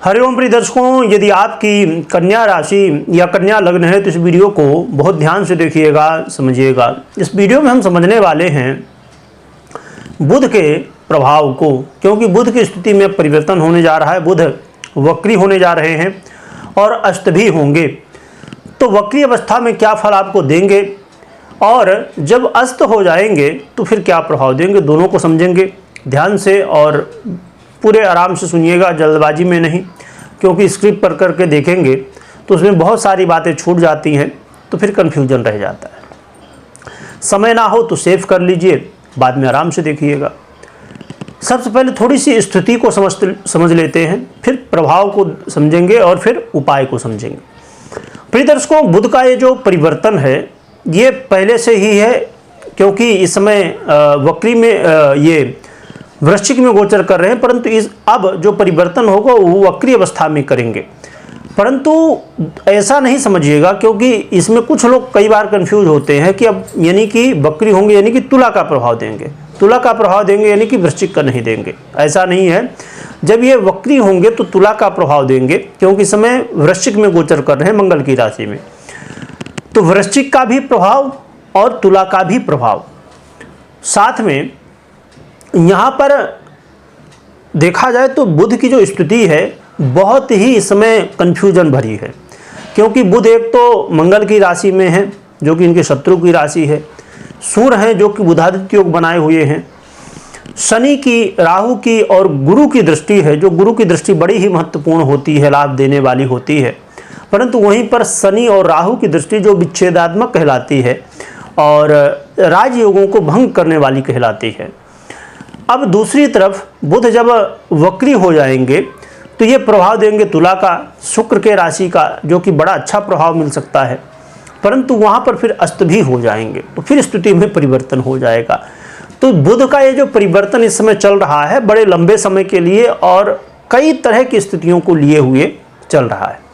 हरिओम प्रिय दर्शकों, यदि आपकी कन्या राशि या कन्या लग्न है तो इस वीडियो को बहुत ध्यान से देखिएगा, समझिएगा। इस वीडियो में हम समझने वाले हैं बुध के प्रभाव को, क्योंकि बुध की स्थिति में परिवर्तन होने जा रहा है। बुध वक्री होने जा रहे हैं और अस्त भी होंगे। तो वक्री अवस्था में क्या फल आपको देंगे और जब अस्त हो जाएंगे तो फिर क्या प्रभाव देंगे, दोनों को समझेंगे ध्यान से और पूरे आराम से सुनिएगा, जल्दबाजी में नहीं, क्योंकि स्क्रिप्ट पढ़ करके देखेंगे तो उसमें बहुत सारी बातें छूट जाती हैं तो फिर कन्फ्यूजन रह जाता है। समय ना हो तो सेव कर लीजिए, बाद में आराम से देखिएगा। सबसे पहले थोड़ी सी स्थिति को समझ लेते हैं, फिर प्रभाव को समझेंगे और फिर उपाय को समझेंगे। प्रिय दर्शकों, बुध का ये जो परिवर्तन है ये पहले से ही है, क्योंकि इस समय वक्री में ये वृश्चिक में गोचर कर रहे हैं, परंतु अब जो परिवर्तन होगा वो वक्री अवस्था में करेंगे। परंतु ऐसा नहीं समझिएगा, क्योंकि इसमें कुछ लोग कई बार कंफ्यूज होते हैं कि अब यानी कि वक्री होंगे यानी कि तुला का प्रभाव देंगे, तुला का प्रभाव देंगे यानी कि वृश्चिक का नहीं देंगे। ऐसा नहीं है। जब ये वक्री होंगे तो तुला का प्रभाव देंगे, क्योंकि इस समय वृश्चिक में गोचर कर रहे हैं मंगल की राशि में। तो वृश्चिक का भी प्रभाव और तुला का भी प्रभाव साथ में। यहाँ पर देखा जाए तो बुध की जो स्थिति है बहुत ही इस समय कन्फ्यूजन भरी है, क्योंकि बुध एक तो मंगल की राशि में है जो कि इनके शत्रु की राशि है, सूर्य हैं जो कि बुधादित्य योग बनाए हुए हैं, शनि की, राहु की और गुरु की दृष्टि है, जो गुरु की दृष्टि बड़ी ही महत्वपूर्ण होती है, लाभ देने वाली होती है। परंतु वहीं पर शनि और राहु की दृष्टि जो विच्छेदात्मक कहलाती है और राजयोगों को भंग करने वाली कहलाती है। अब दूसरी तरफ बुध जब वक्री हो जाएंगे तो ये प्रभाव देंगे तुला का, शुक्र के राशि का, जो कि बड़ा अच्छा प्रभाव मिल सकता है, परंतु वहाँ पर फिर अस्त भी हो जाएंगे तो फिर स्थिति में परिवर्तन हो जाएगा। तो बुध का ये जो परिवर्तन इस समय चल रहा है बड़े लंबे समय के लिए और कई तरह की स्थितियों को लिए हुए चल रहा है।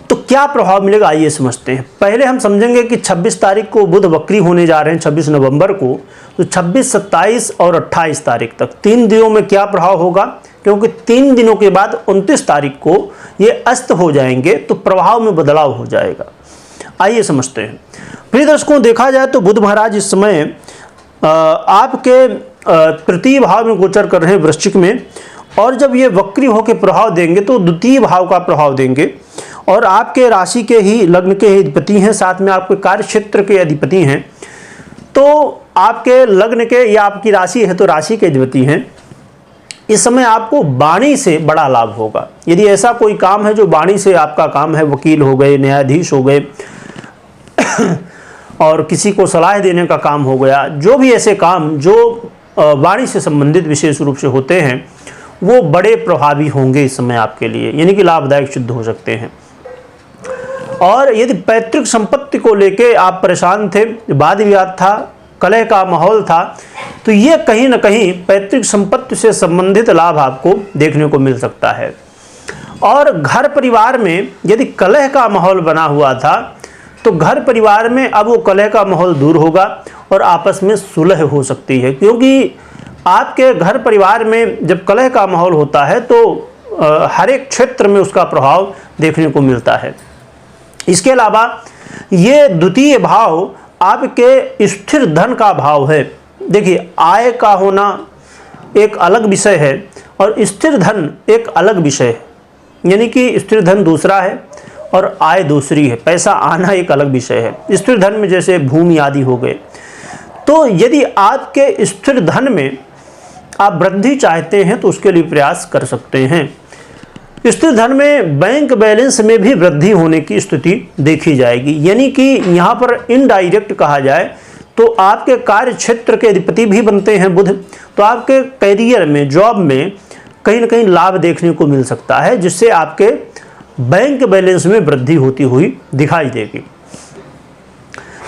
तो क्या प्रभाव मिलेगा आइए समझते हैं। पहले हम समझेंगे कि 26 तारीख को बुध वक्री होने जा रहे हैं, 26 नवंबर को। तो 26, 27 और 28 तारीख तक 3 दिनों में क्या प्रभाव होगा, क्योंकि 3 दिनों के बाद 29 तारीख को ये अस्त हो जाएंगे तो प्रभाव में बदलाव हो जाएगा। आइए समझते हैं। प्रिय दर्शकों, देखा जाए तो बुध महाराज इस समय आपके तृतीय भाव में गोचर कर रहे हैं वृश्चिक में, और जब ये वक्री होकर प्रभाव देंगे तो द्वितीय भाव का प्रभाव देंगे और आपके राशि के ही, लग्न के ही अधिपति हैं, साथ में आपके कार्य क्षेत्र के अधिपति हैं। तो आपके लग्न के या आपकी राशि है तो राशि के अधिपति हैं। इस समय आपको वाणी से बड़ा लाभ होगा। यदि ऐसा कोई काम है जो वाणी से आपका काम है, वकील हो गए, न्यायाधीश हो गए और किसी को सलाह देने का काम हो गया, जो भी ऐसे काम जो वाणी से संबंधित विशेष रूप से होते हैं वो बड़े प्रभावी होंगे इस समय आपके लिए, यानी कि लाभदायक सिद्ध हो सकते हैं। और यदि पैतृक संपत्ति को लेके आप परेशान थे, वाद विवाद था, कलह का माहौल था, तो ये कहीं ना कहीं पैतृक संपत्ति से संबंधित लाभ आपको देखने को मिल सकता है। और घर परिवार में यदि कलह का माहौल बना हुआ था तो घर परिवार में अब वो कलह का माहौल दूर होगा और आपस में सुलह हो सकती है, क्योंकि आपके घर परिवार में जब कलह का माहौल होता है तो हर एक क्षेत्र में उसका प्रभाव देखने को मिलता है। इसके अलावा ये द्वितीय भाव आपके स्थिर धन का भाव है। देखिए, आय का होना एक अलग विषय है और स्थिर धन एक अलग विषय है, यानी कि स्थिर धन दूसरा है और आय दूसरी है, पैसा आना एक अलग विषय है। स्थिर धन में जैसे भूमि आदि हो गए। तो यदि आपके स्थिर धन में आप वृद्धि चाहते हैं तो उसके लिए प्रयास कर सकते हैं। स्थिर धन में बैंक बैलेंस में भी वृद्धि होने की स्थिति देखी जाएगी, यानी कि यहाँ पर इनडायरेक्ट कहा जाए तो आपके कार्य क्षेत्र के अधिपति भी बनते हैं बुध, तो आपके करियर में, जॉब में कहीं ना कहीं लाभ देखने को मिल सकता है, जिससे आपके बैंक बैलेंस में वृद्धि होती हुई दिखाई देगी।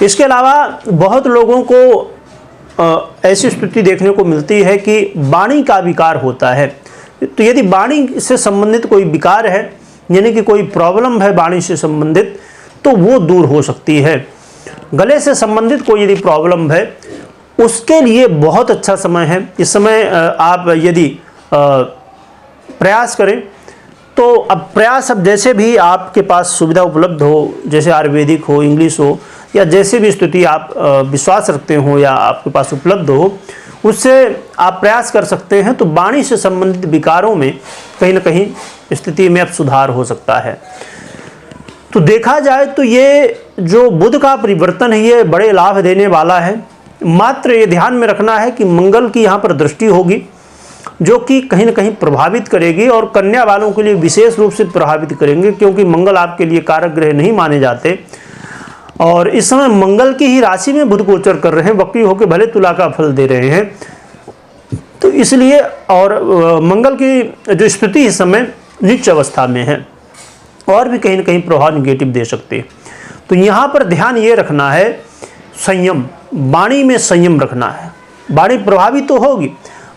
इसके अलावा बहुत लोगों को ऐसी स्थिति देखने को मिलती है कि वाणी का विकार होता है। तो यदि वाणी से संबंधित कोई विकार है, यानी कि कोई प्रॉब्लम है वाणी से संबंधित, तो वो दूर हो सकती है। गले से संबंधित कोई यदि प्रॉब्लम है उसके लिए बहुत अच्छा समय है। इस समय आप यदि प्रयास करें। तो अब प्रयास, अब जैसे भी आपके पास सुविधा उपलब्ध हो, जैसे आयुर्वेदिक हो, इंग्लिश हो, या जैसे भी स्थिति आप विश्वास रखते हो या आपके पास उपलब्ध हो, उससे आप प्रयास कर सकते हैं। तो वाणी से संबंधित विकारों में कहीं ना कहीं स्थिति में अब सुधार हो सकता है। तो देखा जाए तो ये जो बुध का परिवर्तन है ये बड़े लाभ देने वाला है। मात्र ये ध्यान में रखना है कि मंगल की यहाँ पर दृष्टि होगी जो कि कहीं ना कहीं प्रभावित करेगी, और कन्या वालों के लिए विशेष रूप से प्रभावित करेंगे, क्योंकि मंगल आपके लिए कारक ग्रह नहीं माने जाते। और इस समय मंगल की ही राशि में बुध गोचर कर रहे हैं, वक्री होकर भले तुला का फल दे रहे हैं। तो इसलिए, और मंगल की जो स्थिति इस समय नीच अवस्था में है और भी कहीं ना कहीं प्रभाव निगेटिव दे सकते हैं। तो यहाँ पर ध्यान ये रखना है, संयम, वाणी में संयम रखना है। वाणी प्रभावित तो होगी,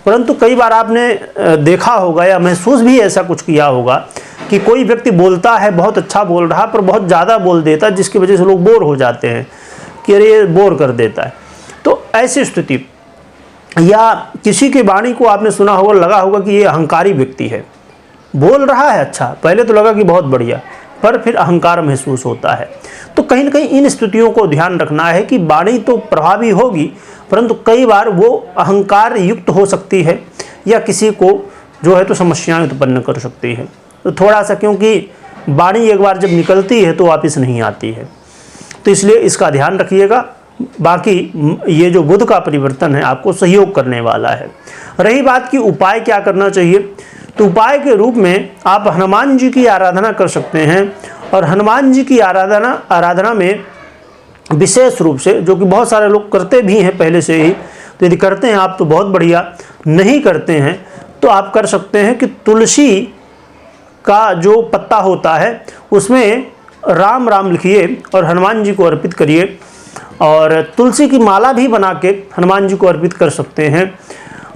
परंतु कई बार आपने देखा होगा या महसूस भी ऐसा कुछ किया होगा कि कोई व्यक्ति बोलता है, बहुत अच्छा बोल रहा, पर बहुत ज़्यादा बोल देता है, जिसकी वजह से लोग बोर हो जाते हैं कि अरे ये बोर कर देता है। तो ऐसी स्थिति, या किसी की वाणी को आपने सुना होगा, लगा होगा कि ये अहंकारी व्यक्ति है, बोल रहा है अच्छा, पहले तो लगा कि बहुत बढ़िया, पर फिर अहंकार महसूस होता है। तो कहीं ना कहीं इन स्थितियों को ध्यान रखना है कि वाणी तो प्रभावी होगी, परंतु कई बार वो अहंकार युक्त हो सकती है या किसी को जो है तो समस्याएं उत्पन्न कर सकती है। तो थोड़ा सा, क्योंकि वाणी एक बार जब निकलती है तो वापस नहीं आती है, तो इसलिए इसका ध्यान रखिएगा। बाकी ये जो बुध का परिवर्तन है आपको सहयोग करने वाला है। रही बात कि उपाय क्या करना चाहिए, तो उपाय के रूप में आप हनुमान जी की आराधना कर सकते हैं। और हनुमान जी की आराधना में विशेष रूप से, जो कि बहुत सारे लोग करते भी हैं पहले से ही, तो यदि करते हैं आप तो बहुत बढ़िया, नहीं करते हैं तो आप कर सकते हैं कि तुलसी का जो पत्ता होता है उसमें राम राम लिखिए और हनुमान जी को अर्पित करिए। और तुलसी की माला भी बना के हनुमान जी को अर्पित कर सकते हैं।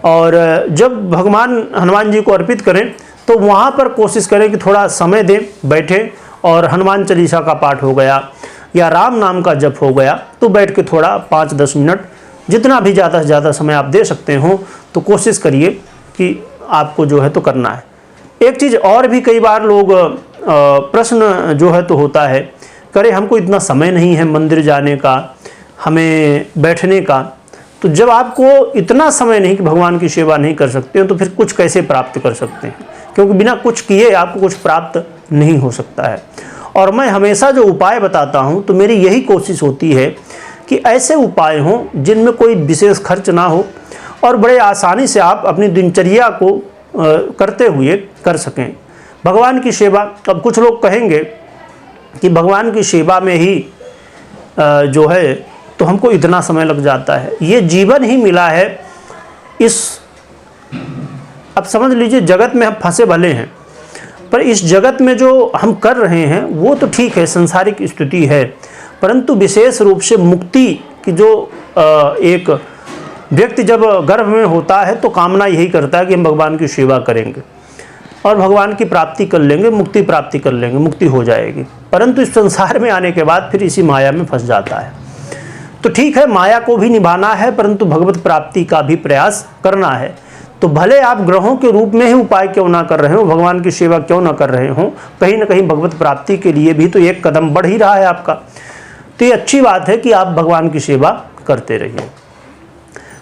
और जब भगवान हनुमान जी को अर्पित करें तो वहाँ पर कोशिश करें कि थोड़ा समय दें, बैठें, और हनुमान चालीसा का पाठ हो गया या राम नाम का जप हो गया, तो बैठ के थोड़ा 5-10 मिनट, जितना भी ज़्यादा से ज़्यादा समय आप दे सकते हो, तो कोशिश करिए कि आपको जो है तो करना है। एक चीज़ और भी कई बार लोग प्रश्न जो है तो होता है, करे हमको इतना समय नहीं है मंदिर जाने का, हमें बैठने का। तो जब आपको इतना समय नहीं कि भगवान की सेवा नहीं कर सकते हो, तो फिर कुछ कैसे प्राप्त कर सकते हैं, क्योंकि बिना कुछ किए आपको कुछ प्राप्त नहीं हो सकता है। और मैं हमेशा जो उपाय बताता हूँ तो मेरी यही कोशिश होती है कि ऐसे उपाय हों जिनमें कोई विशेष खर्च ना हो और बड़े आसानी से आप अपनी दिनचर्या को करते हुए कर सकें भगवान की सेवा। अब कुछ लोग कहेंगे कि भगवान की सेवा में ही जो है तो हमको इतना समय लग जाता है। ये जीवन ही मिला है इस, अब समझ लीजिए जगत में हम फंसे भले हैं, पर इस जगत में जो हम कर रहे हैं वो तो ठीक है, संसारिक स्थिति है, परंतु विशेष रूप से मुक्ति की जो एक व्यक्ति जब गर्भ में होता है तो कामना यही करता है कि हम भगवान की सेवा करेंगे और भगवान की प्राप्ति कर लेंगे, मुक्ति प्राप्ति कर लेंगे, मुक्ति हो जाएगी। परंतु इस संसार में आने के बाद फिर इसी माया में फंस जाता है। तो ठीक है, माया को भी निभाना है, परंतु भगवत प्राप्ति का भी प्रयास करना है। तो भले आप ग्रहों के रूप में ही उपाय क्यों ना कर रहे हो, भगवान की सेवा क्यों ना कर रहे हो, कहीं ना कहीं भगवत प्राप्ति के लिए भी तो एक कदम बढ़ ही रहा है आपका। तो ये अच्छी बात है कि आप भगवान की सेवा करते रहिए।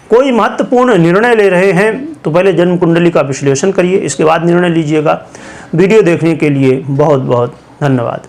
कोई महत्वपूर्ण निर्णय ले रहे हैं तो पहले जन्म कुंडली का विश्लेषण करिए, इसके बाद निर्णय लीजिएगा। वीडियो देखने के लिए बहुत बहुत धन्यवाद।